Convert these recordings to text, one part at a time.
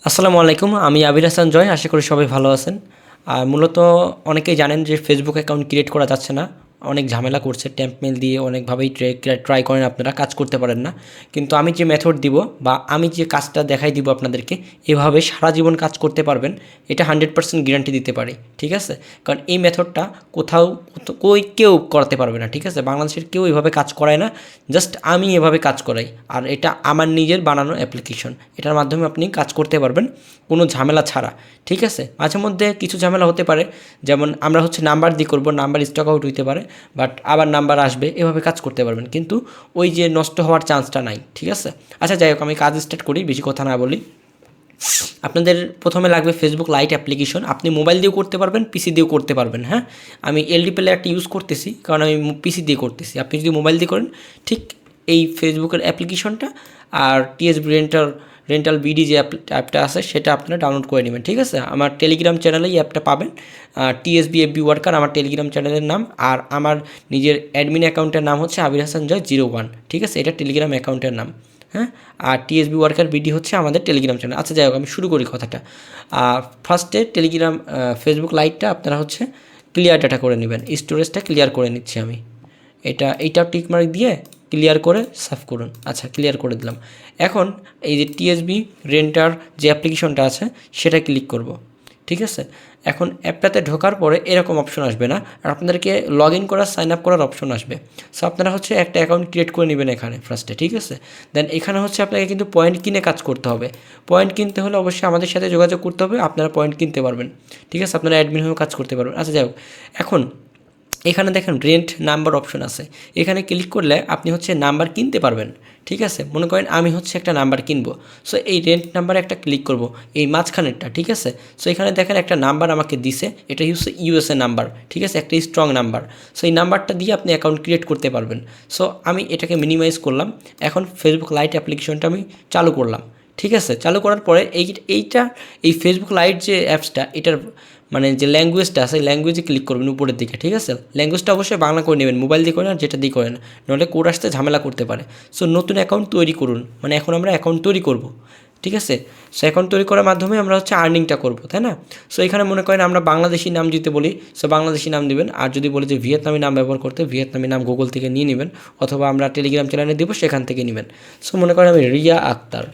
আসসালামু আলাইকুম, আমি আবির হাসান জয়। আশা করি সবাই ভালো আছেন। আর মূলত অনেকেই জানেন যে ফেসবুক অ্যাকাউন্ট ক্রিয়েট করা যাচ্ছে না, অনেক ঝামেলা করছে। ট্যাম্প মেল দিয়ে অনেকভাবেই ট্রাই করেন, আপনারা কাজ করতে পারেন না। কিন্তু আমি যে মেথড দিব বা আমি যে কাজটা দেখাই দিব আপনাদেরকে, এভাবে সারা জীবন কাজ করতে পারবেন, এটা 100% গ্যারান্টি দিতে পারি। ঠিক আছে? কারণ এই মেথডটা কোথাও কেউ করতে পারবে না। ঠিক আছে? বাংলাদেশের কেউ এভাবে কাজ করায় না, জাস্ট আমি এভাবে কাজ করাই। আর এটা আমার নিজের বানানো অ্যাপ্লিকেশন, এটার মাধ্যমে আপনি কাজ করতে পারবেন কোনো ঝামেলা ছাড়া। ঠিক আছে? মাঝে মধ্যে কিছু ঝামেলা হতে পারে, যেমন আমরা নাম্বার দিয়ে করবো, নাম্বার স্টক আউট হইতে পারে, বাট আবার নাম্বার আসবে, এভাবে কাজ করতে পারবেন। কিন্তু ওই যে নষ্ট হওয়ার চান্সটা নাই। ঠিক আছে? আচ্ছা, যাই হোক, আমি কাজ স্টার্ট করি, বেশি কথা না বলি। আপনাদের প্রথমে লাগবে ফেসবুক লাইট অ্যাপ্লিকেশন। আপনি মোবাইল দিয়েও করতে পারবেন, পিসি দিয়েও করতে পারবেন। হ্যাঁ, আমি এলডি প্লেয়ারটা ইউজ করতেছি কারণ আমি পিসি দিয়ে করতেছি। আপনি যদি মোবাইল দিয়ে করেন, ঠিক এই ফেসবুকের অ্যাপ্লিকেশনটা আর টিএসবি রেন্টাল বিডি যে অ্যাপটা আছে সেটা আপনারা ডাউনলোড করে নেবেন। ঠিক আছে? আমার টেলিগ্রাম চ্যানেলে এই অ্যাপটা পাবেন। টিএসবি এফবি ওয়ার্কার আমার টেলিগ্রাম চ্যানেলের নাম, আর আমার নিজের অ্যাডমিন অ্যাকাউন্টের নাম হচ্ছে আবির হাসান জয় 01। ঠিক আছে? এটা টেলিগ্রাম অ্যাকাউন্টের নাম। হ্যাঁ, আর টিএসবি ওয়ার্কার বিডি হচ্ছে আমাদের টেলিগ্রাম চ্যানেল। আচ্ছা, যাই হোক, আমি শুরু করি কথাটা। ফার্স্টে টেলিগ্রাম ফেসবুক লাইটটা আপনারা ক্লিয়ার ডাটা করে নেবেন। স্টোরেজটা ক্লিয়ার করে নিচ্ছি আমি। এইটাও টিকমার্ক দিয়ে ক্লিয়ার করে সাফ করুন। আচ্ছা, ক্লিয়ার করে দিলাম। এখন এই যে টিএসবি রেন্টার যে অ্যাপ্লিকেশনটা আছে সেটা ক্লিক করব। ঠিক আছে? এখন অ্যাপটাতে ঢোকার পরে এরকম অপশন আসবে না, আর আপনাদেরকে লগ ইন করার সাইন আপ করার অপশন আসবে। সো আপনারা একটা অ্যাকাউন্ট ক্রিয়েট করে নেবেন এখানে ফার্স্টে। ঠিক আছে? দেন এখানে আপনাকে কিন্তু পয়েন্ট কিনে কাজ করতে হবে। পয়েন্ট কিনতে হলে অবশ্যই আমাদের সাথে যোগাযোগ করতে হবে, আপনারা পয়েন্ট কিনতে পারবেন। ঠিক আছে? আপনারা অ্যাডমিন হয়েও কাজ করতে পারবেন। আচ্ছা, যাই হোক, এখন এখানে দেখেন রেন্ট নাম্বার অপশন আছে। এখানে ক্লিক করলে আপনি নাম্বার কিনতে পারবেন। ঠিক আছে? মনে করেন আমি একটা নাম্বার কিনবো, সো এই রেন্ট নাম্বারে একটা ক্লিক করব, এই মাঝখানেরটা। ঠিক আছে? সো এখানে দেখেন একটা নাম্বার আমাকে দিছে, এটা ইউএসএ নাম্বার। ঠিক আছে? একটা স্ট্রং নাম্বার। সো এই নাম্বারটা দিয়ে আপনি অ্যাকাউন্ট ক্রিয়েট করতে পারবেন। সো আমি এটাকে মিনিমাইজ করলাম। এখন ফেসবুক লাইট অ্যাপ্লিকেশনটা আমি চালু করলাম। ঠিক আছে? চালু করার পরে এই ফেসবুক লাইট যে অ্যাপসটা, এটার মানে যে ল্যাঙ্গুয়েজটা আছে, ল্যাঙ্গুয়েজে ক্লিক করবেন উপরের দিকে। ঠিক আছে? ল্যাঙ্গুয়েজটা অবশ্যই বাংলা করে নেবেন, মোবাইল দিয়ে করেন আর যেটা দিয়ে করেন, নাহলে কোড আসতে ঝামেলা করতে পারে। সো নতুন অ্যাকাউন্ট তৈরি করুন, মানে এখন আমরা অ্যাকাউন্ট তৈরি করব। ঠিক আছে? সো অ্যাকাউন্ট তৈরি করার মাধ্যমে আমরা আর্নিংটা করবো, তাই না? সো এখানে মনে করেন আমরা বাংলাদেশি নাম দিতে বলি, সো বাংলাদেশি নাম দিবেন। আর যদি বলি যে ভিয়েতনামি নাম ব্যবহার করতে, ভিয়েতনামি নাম গুগল থেকে নিয়ে নেবেন, অথবা আমরা টেলিগ্রাম চ্যানেলে দিব, সেখান থেকে নেবেন। সো মনে করেন আমি রিয়া আক্তার,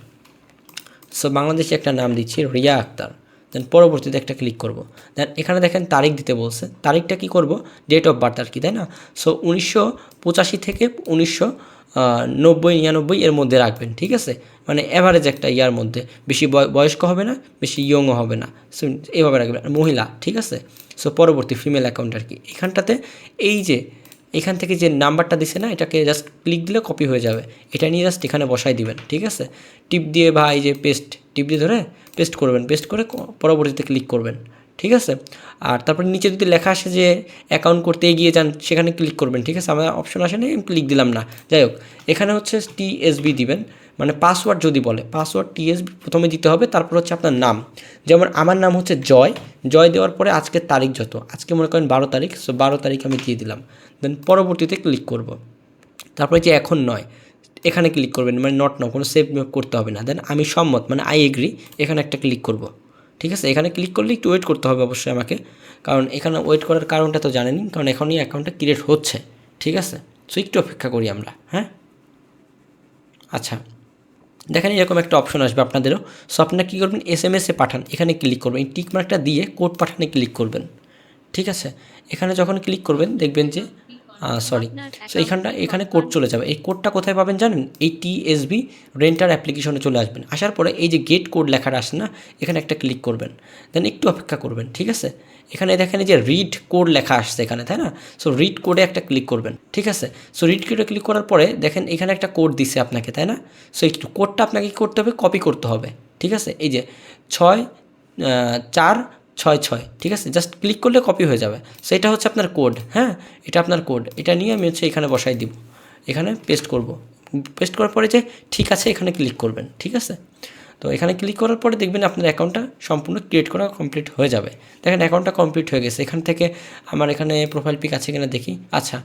সো বাংলাদেশি একটা নাম দিচ্ছি, রিয়া আক্তার। দেন পরবর্তীতে একটা ক্লিক করব। দেন এখানে দেখেন তারিখ দিতে বলছে। তারিখটা কি করব? ডেট অফ বার্থ আর কি, তাই না? সো 1985 থেকে 1990-99 এর মধ্যে রাখবেন। ঠিক আছে? মানে অ্যাভারেজ একটা ইয়ার মধ্যে, বেশি বয়স্ক হবে না, বেশি ইয়ংও হবে না। সো এইভাবে রাখবেন। মহিলা। ঠিক আছে? সো পরবর্তী ফিমেল অ্যাকাউন্ট আর কি। এখানটাতে এই যে এখান থেকে যে নাম্বারটা দিছে না, এটাকে জাস্ট ক্লিক দিলে কপি হয়ে যাবে। এটা নিয়ে জাস্ট এখানে বসাই দিবেন। ঠিক আছে? টিপ দিয়ে বা এই যে টিপ দিয়ে ধরে পেস্ট করবেন। পেস্ট করে পরবর্তীতে ক্লিক করবেন। ঠিক আছে? আর তারপরে নিচে যদি লেখা আসে যে অ্যাকাউন্ট করতে এগিয়ে যান, সেখানে ক্লিক করবেন। ঠিক আছে? আমার অপশন আসে না, আমি ক্লিক দিলাম না। যাই হোক, এখানে টিএসবি দিবেন, মানে পাসওয়ার্ড যদি বলে, পাসওয়ার্ড টিএসবি প্রথমে দিতে হবে। তারপর আপনার নাম, যেমন আমার নাম জয়। জয় দেওয়ার পরে আজকের তারিখ যত, আজকে মনে করেন 12 তারিখ, সো 12 তারিখ আমি দিয়ে দিলাম। দেন পরবর্তীতে ক্লিক করব। তারপরে যে এখন নয়, এখানে ক্লিক করবেন, মানে নট নাও, কোনো সেভ করতে হবে না। দেন আমি সম্মত, মানে আই এগ্রি, এখানে একটা ক্লিক করব। ঠিক আছে? এখানে ক্লিক করলে একটু ওয়েট করতে হবে অবশ্যই আমাকে, কারণ এখানে ওয়েট করার কারণটা তো জানেনই, কারণ এখনই অ্যাকাউন্টটা ক্রিয়েট হচ্ছে। ঠিক আছে? সো একটু অপেক্ষা করি আমরা। হ্যাঁ, আচ্ছা, দেখেন এরকম একটা অপশন আসবে আপনাদেরও। সো আপনারা কী করবেন? এসএমএসে পাঠান, এখানে ক্লিক করবেন, এই টিক মার্কটা দিয়ে কোড পাঠানে ক্লিক করবেন। ঠিক আছে? এখানে যখন ক্লিক করবেন দেখবেন যে সরি, সো এখানে কোড চলে যাবে। এই কোডটা কোথায় পাবেন জানেন? এই টিএসবি রেন্টার অ্যাপ্লিকেশনে চলে আসবেন। আসার পরে এই যে গেট কোড লেখাটা আসে না, এখানে একটা ক্লিক করবেন। দেন একটু অপেক্ষা করবেন। ঠিক আছে? এখানে দেখেন এই যে রিড কোড লেখা আসছে এখানে, তাই না? সো রিড কোডে একটা ক্লিক করবেন। ঠিক আছে? সো রিড কোডে ক্লিক করার পরে দেখেন এখানে একটা কোড দিছে আপনাকে, তাই না? সো একটু কোডটা আপনাকে কী করতে হবে? কপি করতে হবে। ঠিক আছে? এই যে 6466। ঠিক আছে? জাস্ট ক্লিক করলে কপি হয়ে যাবে। সো এটা আপনার কোড। হ্যাঁ, এটা আপনার কোড। এটা নিয়ে আমি এখানে বসাই দিব, এখানে পেস্ট করব। পেস্ট করার পরে যে ঠিক আছে, এখানে ক্লিক করবেন। ঠিক আছে? তো এখানে ক্লিক করার পরে দেখবেন আপনার অ্যাকাউন্টটা সম্পূর্ণ ক্রিয়েট করা কমপ্লিট হয়ে যাবে। দেখেন অ্যাকাউন্টটা কমপ্লিট হয়ে গেছে। এখান থেকে আমার এখানে প্রোফাইল পিক আছে কিনা দেখি। আচ্ছা,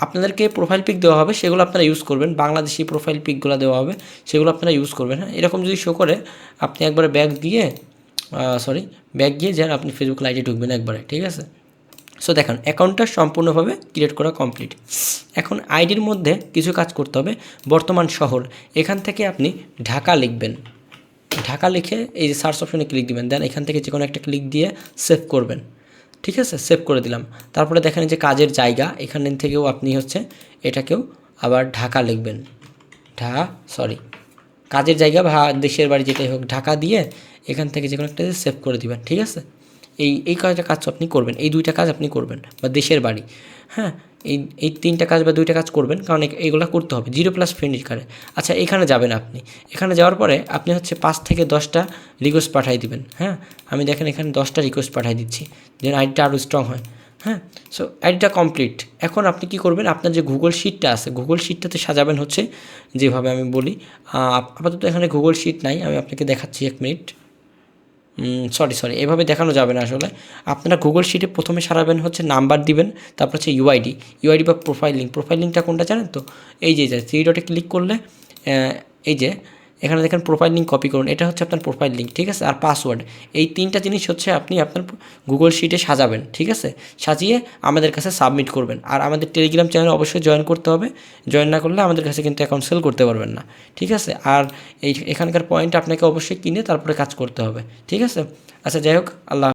আপনাদেরকে প্রোফাইল পিক দেওয়া হবে, সেগুলো আপনারা ইউজ করবেন। বাংলাদেশি প্রোফাইল পিকগুলো দেওয়া হবে, সেগুলো আপনারা ইউজ করবেন। হ্যাঁ, এরকম যদি শো করে আপনি একবারে ব্যাক গিয়ে যান, আপনি ফেসবুক লাইটে ঢুকবেন একবারে, ঠিক আছে। সো দেখেন অ্যাকাউন্টটা সম্পূর্ণভাবে ক্রিয়েট করা কমপ্লিট। এখন আইডির মধ্যে কিছু কাজ করতে হবে। বর্তমান শহর, এখান থেকে আপনি ঢাকা লিখবেন। ঢাকা লিখে এই যে সার্চ অপশনে ক্লিক দিবেন, দেন এখান থেকে যে কোনো একটা ক্লিক দিয়ে সেভ করবেন, ঠিক আছে। সেভ করে দিলাম। তারপরে দেখেন যে কাজের জায়গা, এখান থেকেও আপনি এটাকেও আবার ঢাকা লিখবেন। কাজের জায়গা বা দেশের বাড়ি যেটাই হোক, ঢাকা দিয়ে এখান থেকে যে কোনো একটা সেভ করে দিবেন, ঠিক আছে। এই কয়টা কাজ আপনি করবেন, এই দুইটা কাজ আপনি করবেন, বা দেশের বাড়ি। হ্যাঁ, এই তিনটা কাজ বা দুইটা কাজ করবেন, কারণ এইগুলো করতে হবে 0+ ফ্রেন্ড রিকোয়েস্ট। আচ্ছা, এখানে যাবেন আপনি। এখানে যাওয়ার পরে আপনি 5 থেকে 10টা রিকোয়েস্ট পাঠিয়ে দিবেন। হ্যাঁ, আমি দেখেন এখানে 10টা রিকোয়েস্ট পাঠিয়ে দিচ্ছি, যেন আইডিটা আরও স্ট্রং হয়। হ্যাঁ, সো আইডিটা কমপ্লিট। এখন আপনি কি করবেন, আপনার যে গুগল শিটটা আছে, গুগল শিটটাতে সাজাবেন যেভাবে আমি বলি। আপাতত এখানে গুগল শিট নাই, আমি আপনাকে দেখাচ্ছি 1 মিনিট। সরি, এভাবে দেখানো যাবে না আসলে। আপনারা গুগল শিটে প্রথমে সারাবেন নাম্বার দিবেন, তারপর ইউআইডি বা প্রোফাইল লিঙ্কটা কোনটা জানেন তো? এই যে 3 ডটে ক্লিক করলে এই যে এখানে দেখেন প্রোফাইল লিঙ্ক কপি করুন, এটা আপনার প্রোফাইল লিঙ্ক, ঠিক আছে। আর পাসওয়ার্ড, এই 3টা জিনিস আপনি আপনার গুগল শিটে সাজাবেন, ঠিক আছে। সাজিয়ে আমাদের কাছে সাবমিট করবেন। আর আমাদের টেলিগ্রাম চ্যানেলে অবশ্যই জয়েন করতে হবে। জয়েন না করলে আমাদের কাছে কিন্তু অ্যাকাউন্ট সেল করতে পারবেন না, ঠিক আছে। আর এখানকার পয়েন্ট আপনাকে অবশ্যই কিনে তারপরে কাজ করতে হবে, ঠিক আছে। আচ্ছা, যাই হোক, আল্লাহ।